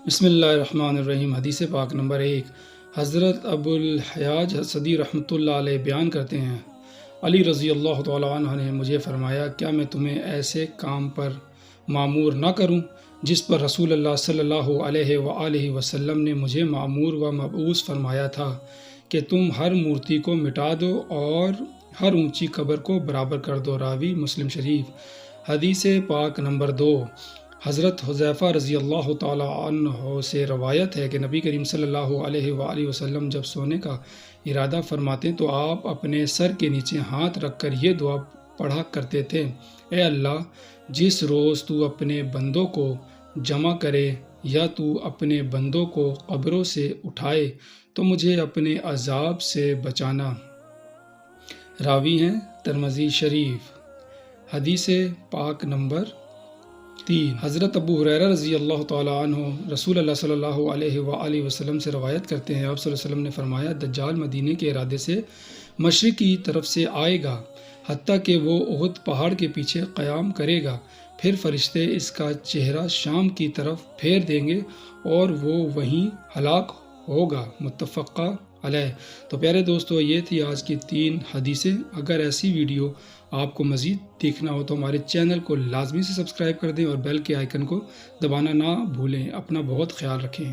بسم اللہ الرحمن الرحیم۔ حدیث پاک نمبر 1۔ حضرت ابو الحیاج صدی رحمۃ اللہ علیہ بیان کرتے ہیں، علی رضی اللہ تعالیٰ عنہ نے مجھے فرمایا، کیا میں تمہیں ایسے کام پر معمور نہ کروں جس پر رسول اللہ صلی اللہ علیہ وآلہ وسلم نے مجھے معمور و مبعوث فرمایا تھا کہ تم ہر مورتی کو مٹا دو اور ہر اونچی قبر کو برابر کر دو۔ راوی مسلم شریف۔ حدیث پاک نمبر 2۔ حضرت حذیفہ رضی اللہ تعالیٰ عنہ سے روایت ہے کہ نبی کریم صلی اللہ علیہ وآلہ وسلم جب سونے کا ارادہ فرماتے تو آپ اپنے سر کے نیچے ہاتھ رکھ کر یہ دعا پڑھا کرتے تھے، اے اللہ، جس روز تو اپنے بندوں کو جمع کرے یا تو اپنے بندوں کو قبروں سے اٹھائے تو مجھے اپنے عذاب سے بچانا۔ راوی ہیں ترمذی شریف۔ حدیث پاک نمبر 3۔ حضرت ابو ہریرہ رضی اللہ تعالیٰ عنہ رسول اللہ صلی اللہ علیہ وآلہ وسلم سے روایت کرتے ہیں، آپ صلی اللہ علیہ وسلم نے فرمایا، دجال مدینے کے ارادے سے مشرق کی طرف سے آئے گا حتیٰ کہ وہ احد پہاڑ کے پیچھے قیام کرے گا، پھر فرشتے اس کا چہرہ شام کی طرف پھیر دیں گے اور وہ وہیں ہلاک ہوگا۔ متفقہ علیہ۔ تو پیارے دوستو، یہ تھی آج کی 3 حدیثیں۔ اگر ایسی ویڈیو آپ کو مزید دیکھنا ہو تو ہمارے چینل کو لازمی سے سبسکرائب کر دیں اور بیل کے آئیکن کو دبانا نہ بھولیں۔ اپنا بہت خیال رکھیں۔